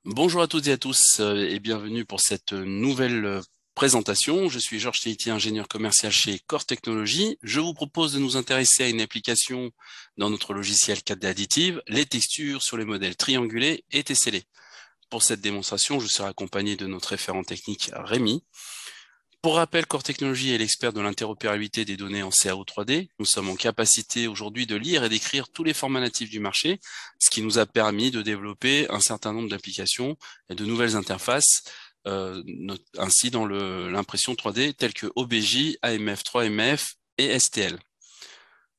Bonjour à toutes et à tous et bienvenue pour cette nouvelle présentation. Je suis Georges Teiti, ingénieur commercial chez Core Technologies. Je vous propose de nous intéresser à une application dans notre logiciel 4D Additive, les textures sur les modèles triangulés et tessellés. Pour cette démonstration, je serai accompagné de notre référent technique Rémi. Pour rappel, Core Technologies est l'expert de l'interopérabilité des données en CAO 3D. Nous sommes en capacité aujourd'hui de lire et d'écrire tous les formats natifs du marché, ce qui nous a permis de développer un certain nombre d'applications et de nouvelles interfaces, ainsi dans l'impression 3D telles que OBJ, AMF, 3MF et STL.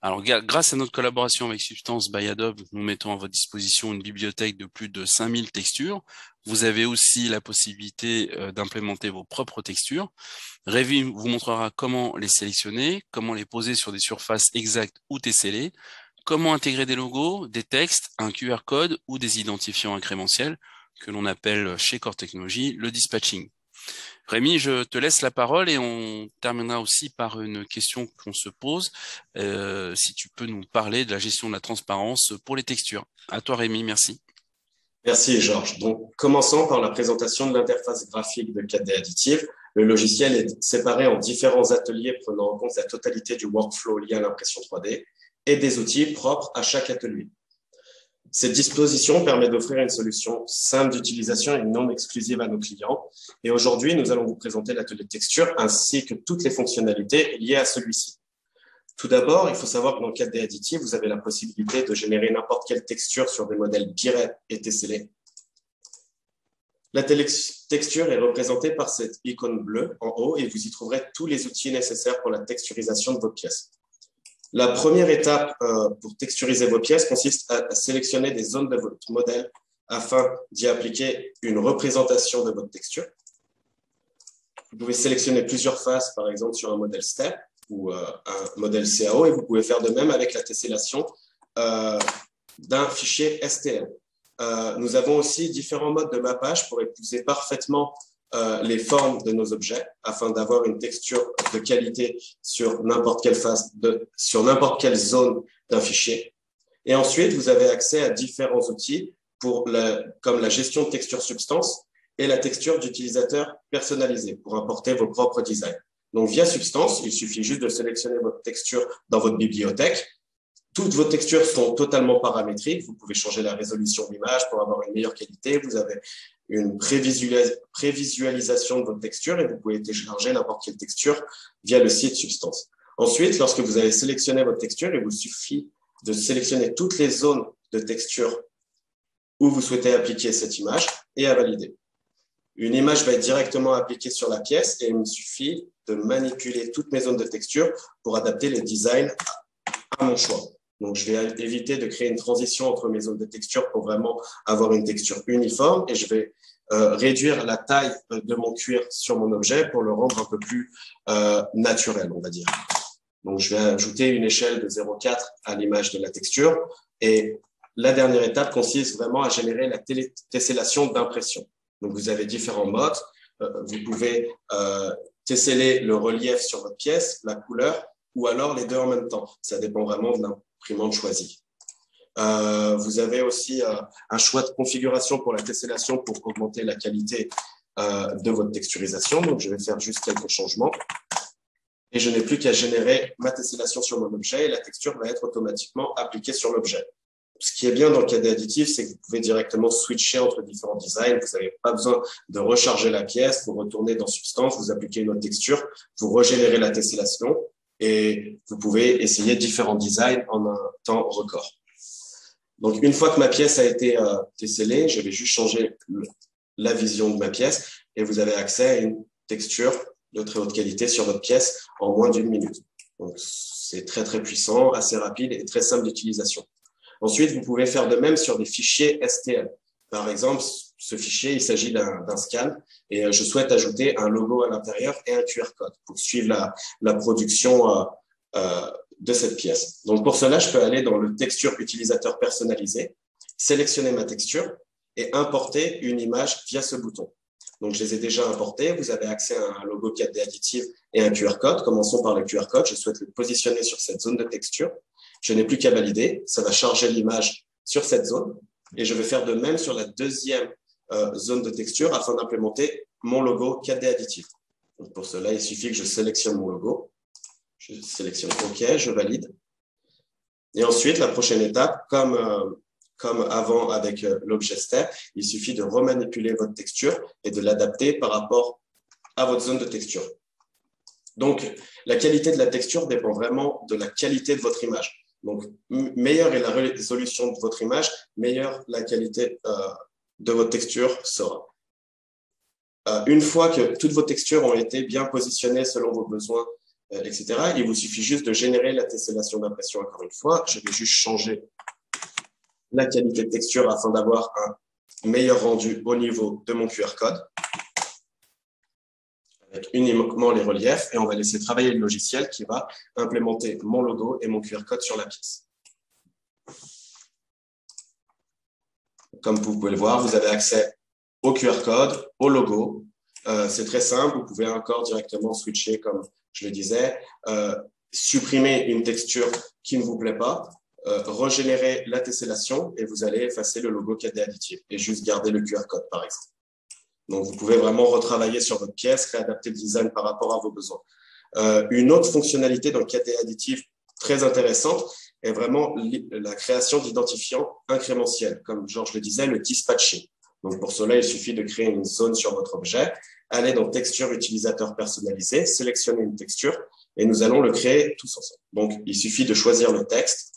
Alors, grâce à notre collaboration avec Substance by Adobe, nous mettons à votre disposition une bibliothèque de plus de 5000 textures. Vous avez aussi la possibilité d'implémenter vos propres textures. Revit vous montrera comment les sélectionner, comment les poser sur des surfaces exactes ou tessellées, comment intégrer des logos, des textes, un QR code ou des identifiants incrémentiels que l'on appelle chez Core Technologies le dispatching. Rémi, je te laisse la parole et on terminera aussi par une question qu'on se pose. Si tu peux nous parler de la gestion de la transparence pour les textures. À toi Rémi, merci. Merci Georges. Donc, commençons par la présentation de l'interface graphique de 4D Additive. Le logiciel est séparé en différents ateliers prenant en compte la totalité du workflow lié à l'impression 3D et des outils propres à chaque atelier. Cette disposition permet d'offrir une solution simple d'utilisation et non exclusive à nos clients. Et aujourd'hui, nous allons vous présenter l'atelier texture ainsi que toutes les fonctionnalités liées à celui-ci. Tout d'abord, il faut savoir que dans le cadre des additifs, vous avez la possibilité de générer n'importe quelle texture sur des modèles Biret et tessellés. La texture est représentée par cette icône bleue en haut et vous y trouverez tous les outils nécessaires pour la texturisation de vos pièces. La première étape pour texturiser vos pièces consiste à sélectionner des zones de votre modèle afin d'y appliquer une représentation de votre texture. Vous pouvez sélectionner plusieurs faces, par exemple sur un modèle STEP ou un modèle CAO, et vous pouvez faire de même avec la tessellation d'un fichier STL. Nous avons aussi différents modes de mappage pour épouser parfaitement les formes de nos objets afin d'avoir une texture de qualité sur n'importe quelle face, sur n'importe quelle zone d'un fichier. Et ensuite, vous avez accès à différents outils comme la gestion de texture substance et la texture d'utilisateur personnalisée pour importer vos propres designs. Donc, via Substance, il suffit juste de sélectionner votre texture dans votre bibliothèque. Toutes vos textures sont totalement paramétriques. Vous pouvez changer la résolution de l'image pour avoir une meilleure qualité. Vous avez une prévisualisation de votre texture et vous pouvez télécharger n'importe quelle texture via le site Substance. Ensuite, lorsque vous avez sélectionné votre texture, il vous suffit de sélectionner toutes les zones de texture où vous souhaitez appliquer cette image et à valider. Une image va être directement appliquée sur la pièce et il me suffit de manipuler toutes mes zones de texture pour adapter les designs à mon choix. Donc, je vais éviter de créer une transition entre mes zones de texture pour vraiment avoir une texture uniforme et je vais réduire la taille de mon cuir sur mon objet pour le rendre un peu plus naturel, on va dire. Donc, je vais ajouter une échelle de 0,4 à l'image de la texture et la dernière étape consiste vraiment à générer la tessellation d'impression. Donc, vous avez différents modes. Vous pouvez tesseller le relief sur votre pièce, la couleur, ou alors les deux en même temps. Ça dépend vraiment de l'imprimante choisie. Vous avez aussi un choix de configuration pour la tessellation pour augmenter la qualité de votre texturisation. Donc, je vais faire juste quelques changements. Et je n'ai plus qu'à générer ma tessellation sur mon objet et la texture va être automatiquement appliquée sur l'objet. Ce qui est bien dans le cas des additifs, c'est que vous pouvez directement switcher entre différents designs. Vous n'avez pas besoin de recharger la pièce, vous retournez dans Substance, vous appliquez une autre texture, vous régénérez la tessellation et vous pouvez essayer différents designs en un temps record. Donc, une fois que ma pièce a été tessellée, je vais juste changer la vision de ma pièce et vous avez accès à une texture de très haute qualité sur votre pièce en moins d'1 minute. Donc, c'est très, très puissant, assez rapide et très simple d'utilisation. Ensuite, vous pouvez faire de même sur des fichiers STL. Par exemple, ce fichier, il s'agit d'un scan et je souhaite ajouter un logo à l'intérieur et un QR code pour suivre la production de cette pièce. Donc, pour cela, je peux aller dans le texture utilisateur personnalisé, sélectionner ma texture et importer une image via ce bouton. Donc, je les ai déjà importés. Vous avez accès à un logo 4D additive et un QR code. Commençons par le QR code. Je souhaite le positionner sur cette zone de texture. Je n'ai plus qu'à valider. Ça va charger l'image sur cette zone. Et je vais faire de même sur la deuxième zone de texture afin d'implémenter mon logo 4D additif. Donc pour cela, il suffit que je sélectionne mon logo. Je sélectionne OK, je valide. Et ensuite, la prochaine étape, comme avant avec l'objet step, il suffit de remanipuler votre texture et de l'adapter par rapport à votre zone de texture. Donc, la qualité de la texture dépend vraiment de la qualité de votre image. Donc, meilleure est la résolution de votre image, meilleure la qualité de votre texture sera. Une fois que toutes vos textures ont été bien positionnées selon vos besoins, etc., il vous suffit juste de générer la tessellation d'impression encore une fois. Je vais juste changer la qualité de texture afin d'avoir un meilleur rendu au niveau de mon QR code, avec uniquement les reliefs, et on va laisser travailler le logiciel qui va implémenter mon logo et mon QR code sur la pièce. Comme vous pouvez le voir, vous avez accès au QR code, au logo. C'est très simple, vous pouvez encore directement switcher, comme je le disais, supprimer une texture qui ne vous plaît pas, régénérer la tessellation et vous allez effacer le logo 4D additif et juste garder le QR code, par exemple. Donc, vous pouvez vraiment retravailler sur votre pièce, réadapter le design par rapport à vos besoins. Une autre fonctionnalité dans le 4D additif très intéressante est vraiment la création d'identifiants incrémentiels, comme Georges le disait, le dispatching. Donc, pour cela, il suffit de créer une zone sur votre objet, aller dans Texture utilisateur personnalisé, sélectionner une texture et nous allons le créer tous ensemble. Donc, il suffit de choisir le texte,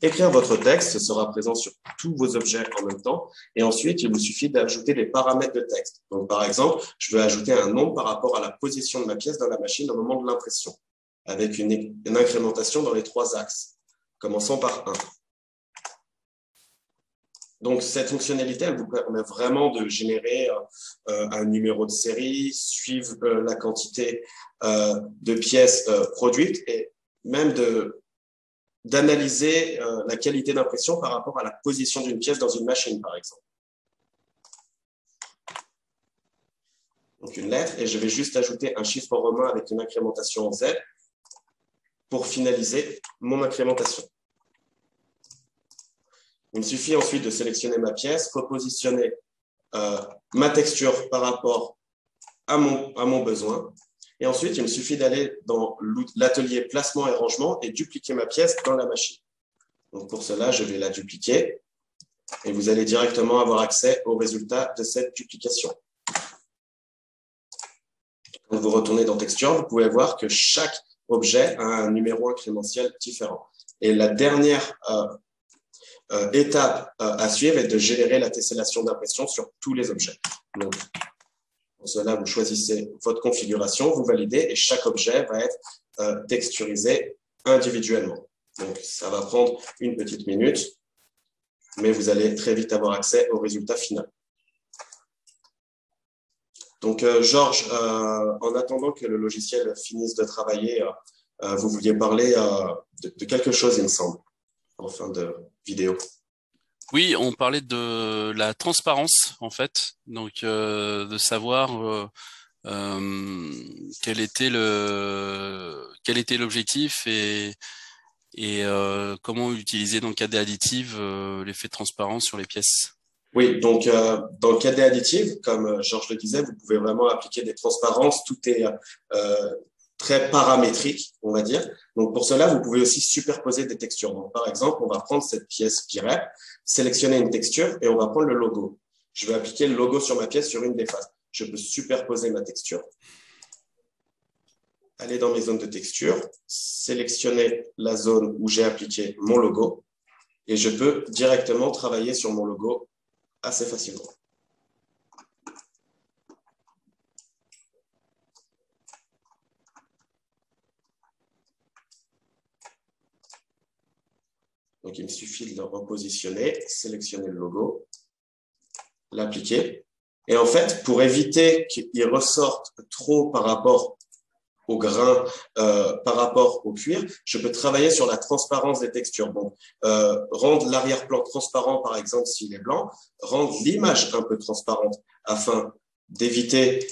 écrire votre texte, ce sera présent sur tous vos objets en même temps et ensuite, il vous suffit d'ajouter des paramètres de texte. Donc, par exemple, je veux ajouter un nombre par rapport à la position de ma pièce dans la machine au moment de l'impression, avec une incrémentation dans les 3 axes, commençant par 1. Donc, cette fonctionnalité, elle vous permet vraiment de générer un numéro de série, suivre la quantité de pièces produites et même d'analyser la qualité d'impression par rapport à la position d'une pièce dans une machine, par exemple. Donc, une lettre, et je vais juste ajouter un chiffre romain avec une incrémentation en Z pour finaliser mon incrémentation. Il me suffit ensuite de sélectionner ma pièce, repositionner ma texture par rapport à mon besoin. Et ensuite, il me suffit d'aller dans l'atelier placement et rangement et dupliquer ma pièce dans la machine. Donc pour cela, je vais la dupliquer et vous allez directement avoir accès au résultat de cette duplication. Quand vous retournez dans Texture, vous pouvez voir que chaque objet a un numéro incrémentiel différent. Et la dernière étape à suivre est de générer la tessellation d'impression sur tous les objets. Donc, pour cela, vous choisissez votre configuration, vous validez et chaque objet va être texturisé individuellement. Donc, ça va prendre une petite minute, mais vous allez très vite avoir accès au résultat final. Donc, Georges, en attendant que le logiciel finisse de travailler, vous vouliez parler de quelque chose, il me semble, en fin de vidéo. Oui, on parlait de la transparence, en fait, donc de savoir quel était l'objectif et comment utiliser dans le 4D additive l'effet de transparence sur les pièces. Oui, donc dans le 4D additive, comme Georges le disait, vous pouvez vraiment appliquer des transparences, tout est très paramétrique, on va dire. Donc, pour cela, vous pouvez aussi superposer des textures. Donc, par exemple, on va prendre cette pièce Pirep, sélectionner une texture et on va prendre le logo. Je vais appliquer le logo sur ma pièce sur une des faces. Je peux superposer ma texture, aller dans mes zones de texture, sélectionner la zone où j'ai appliqué mon logo et je peux directement travailler sur mon logo assez facilement. Donc, il me suffit de le repositionner, sélectionner le logo, l'appliquer. Et en fait, pour éviter qu'il ressorte trop par rapport au grain, par rapport au cuir, je peux travailler sur la transparence des textures. Donc, rendre l'arrière-plan transparent, par exemple, s'il est blanc, rendre l'image un peu transparente afin d'éviter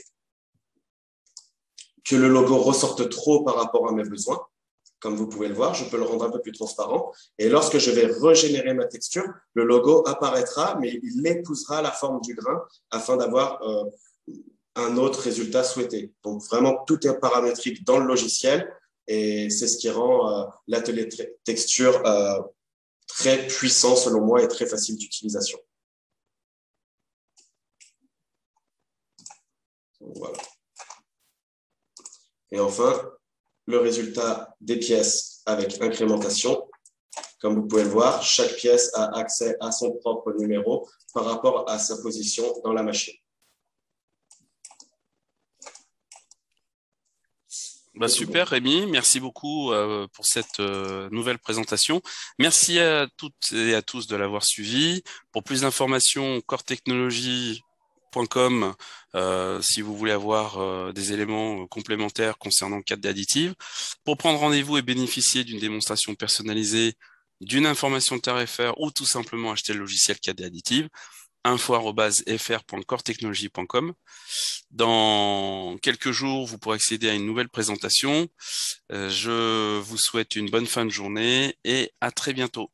que le logo ressorte trop par rapport à mes besoins. comme vous pouvez le voir, je peux le rendre un peu plus transparent. Et lorsque je vais régénérer ma texture, le logo apparaîtra, mais il épousera la forme du grain afin d'avoir un autre résultat souhaité. Donc vraiment, tout est paramétrique dans le logiciel et c'est ce qui rend l'atelier texture très puissant selon moi et très facile d'utilisation. Voilà. Et enfin, le résultat des pièces avec incrémentation. Comme vous pouvez le voir, chaque pièce a accès à son propre numéro par rapport à sa position dans la machine. Super Rémi, merci beaucoup pour cette nouvelle présentation. Merci à toutes et à tous de l'avoir suivi. Pour plus d'informations, coretechnologie.com si vous voulez avoir des éléments complémentaires concernant 4D additive. Pour prendre rendez-vous et bénéficier d'une démonstration personnalisée, d'une information tarifaire ou tout simplement acheter le logiciel 4D additive, info@fr.coretechnologie.com. Dans quelques jours, vous pourrez accéder à une nouvelle présentation. Je vous souhaite une bonne fin de journée et à très bientôt.